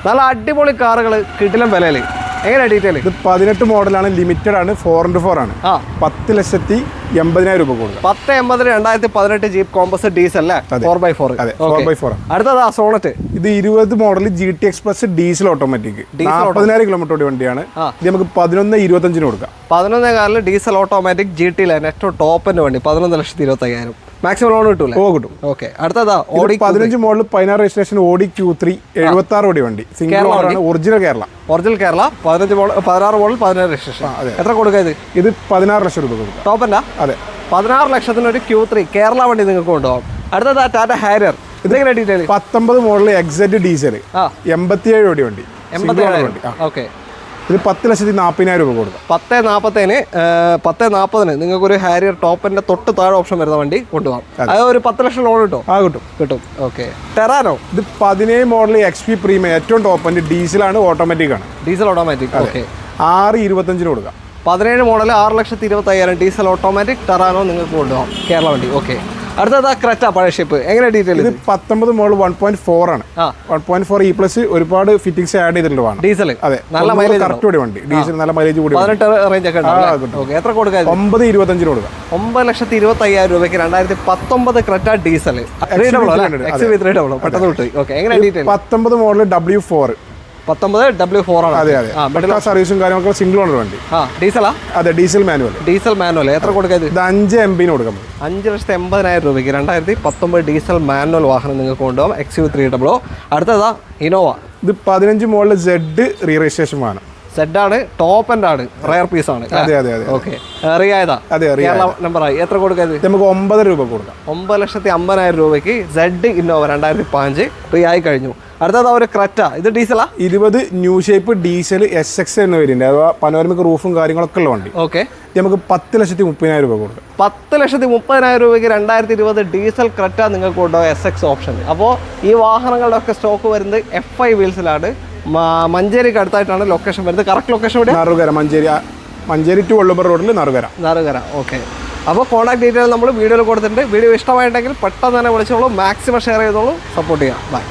നല്ല അടിപൊളി കാറുകൾ കിടിലൻ വിലയിൽ. എങ്ങനെ ഡീറ്റെയിൽ? ഇത് 18 മോഡലാണ്, ലിമിറ്റഡ് ആണ്, 4x4 ആണ്. 10,80,000 രൂപ കൊടുക്കുക. 10,80 2018 ജീപ്പ് കോമ്പസ് ഡീസൽ അല്ലേ? 4x4. അടുത്തതാ സോണറ്റ്. ഇത് 20 model GT Express diesel automatic, 40,000 kilometre ഓടിയ വണ്ടിയാണ്. ഇത് നമുക്ക് 11,25 കൊടുക്കാം. 11,4 ഡീസൽ ഓട്ടോമാറ്റിക് GT ലൈൻ ഏറ്റവും ടോപ്പിന്റെ വണ്ടി 11,25,000. മാക്സിമം ലോൺ കിട്ടൂല? കിട്ടും. ഓക്കെ. അടുത്തതാ 15 മോഡൽ 16 രജിസ്ട്രേഷൻ Audi Q3 76 ഓടിയ വണ്ടി, സിംഗിൾ ഓണറാണ്, ഒറിജിനൽ കേരള. 16 model 17 registration. എത്ര കൊടുക്കുക? ഇത് 16 ലക്ഷം രൂപ കൊടുക്കും. ടോപ്പല്ല? അതെ. 16 ലക്ഷത്തിന് ഒരു Q3 കേരള വണ്ടി നിങ്ങൾക്ക് കൊണ്ടുപോകാം. അടുത്തതാ ടാറ്റ ഹാരിയർ. ഇതെങ്ങനെ ഡീറ്റെയിൽ? 19 മോഡൽ എക്സെറ്റ് ഡീസൽ 87 ഓടിയ വണ്ടി. 87. ഓക്കെ. ഇത് 10,40,000 രൂപ കൊടുക്കാം. 10,40 നിങ്ങൾക്കൊരു ഹാരിയർ ടോപ്പിന്റെ തൊട്ട് താഴെ ഓപ്ഷൻ വരുന്ന വണ്ടി കൊണ്ടുപോകാം. അത് ഒരു 10 ലക്ഷം ലോൺ കിട്ടും? കിട്ടും. ഓക്കെ. ടെറാനോ. ഇത് 17 മോഡൽ XP പ്രീമിയം ഏറ്റവും ടോപ്പ് വണ്ടി, ഡീസലാണ്, ഓട്ടോമാറ്റിക് ആണ്. Diesel automatic. ഓക്കെ. 6,25 കൊടുക്കാം. 17 മോഡൽ 6,25,000 ഡീസൽ ഓട്ടോമാറ്റിക് ടെറാനോ നിങ്ങൾക്ക് കൊണ്ടുപോകാം, കേരള വണ്ടി. ഓക്കെ. അടുത്തതാ ക്രെറ്റ പഴയ ഷിപ്പ്. എങ്ങനെ ഡീറ്റെയിൽ? ഇത് 19 മോഡൽ 1.4 ആണ്. 1.4 E+ ഒരുപാട് ഫിറ്റിംഗ്സ് ആഡ് ചെയ്തിട്ടുണ്ട്. ഡീസൽ. അതെ, നല്ല മൈലേജ് കറക്റ്റ് കൂടി വണ്ടി. ഡീസൽ നല്ല മൈലേജ് കൂടി. 18 റേഞ്ച് ഒക്കെ ഉണ്ട്. എത്ര കൊടുക്കുക? 9,25 കൊടുക്കാം. 9,25,000 രൂപയ്ക്ക് 2019 ക്രെറ്റ ഡീസൽ പെട്ടെന്ന് കിട്ടി. ഓക്കെ. എങ്ങനെ ഡീറ്റെയിൽ? 19 മോഡൽ W4 19 W4 ആണ്. അതെ. സർവീസും കാര്യങ്ങളൊക്കെ സിംഗിൾ ഓണർ വണ്ടി. ഡീസലാ? അതെ, ഡീസൽ മാനുവൽ. എത്ര കൊടുക്കുക? ഇത് 5,80 കൊടുക്കാം. 5,80,000 രൂപയ്ക്ക് 2019 ഡീസൽ മാനുവൽ വാഹനം നിങ്ങൾക്ക് കൊണ്ടുപോകാം, XUV300. അടുത്തതാ ഇനോവ. ഇത് 15 മോഡൽ Z റീ രജിസ്ട്രേഷൻ വാഹനം. സെഡാണ്, ടോപ്പ് ആൻഡ് ആണ്, റയർ പീസ് ആണ്. അതെ. ഓക്കെ. റിയായതാ? കേരള നമ്പറായി. എത്ര കൊടുക്കുക? നമുക്ക് 9 രൂപ കൊടുക്കാം. 9,50,000 രൂപയ്ക്ക് Z ഇന്നോവ 2015 റിയായി കഴിഞ്ഞു. അടുത്തത് ഒരു ക്രെറ്റ. ഇത് ഡീസലാ? 20 ന്യൂ ഷേപ്പ് ഡീസൽ SX എന്ന് വരുന്നുണ്ട്, അഥവാ പനോരമിക് റൂഫും കാര്യങ്ങളൊക്കെ ഉള്ള വണ്ടി. ഓക്കെ. നമുക്ക് 10,30,000 രൂപ കൊടുക്കാം. 10,30,000 രൂപയ്ക്ക് 2020 ഡീസൽ ക്രെറ്റ നിങ്ങൾക്ക് കൊണ്ടുപോകും, SX ഓപ്ഷൻ. അപ്പോൾ ഈ വാഹനങ്ങളുടെ ഒക്കെ സ്റ്റോക്ക് വരുന്നത് FI വീൽസിലാണ്. മഞ്ചേരിക്ക് അടുത്തായിട്ടാണ് ലൊക്കേഷൻ വരുന്നത്. കറക്റ്റ് ലൊക്കേഷൻ ഇവിടെ നറുകര, മഞ്ചേരി ടു വള്ളുമ്പർ റോഡിൽ നറുകര. ഓക്കെ. അപ്പോൾ കോൺടാക്ട് ഡീറ്റെയിൽ നമ്മൾ വീഡിയോയിൽ കൊടുത്തിട്ടുണ്ട്. വീഡിയോ ഇഷ്ടമായിട്ടുണ്ടെങ്കിൽ പെട്ടെന്ന് തന്നെ വിളിച്ചോളൂ, മാക്സിമം ഷെയർ ചെയ്തോളൂ, സപ്പോർട്ട് ചെയ്യാം. ബൈ.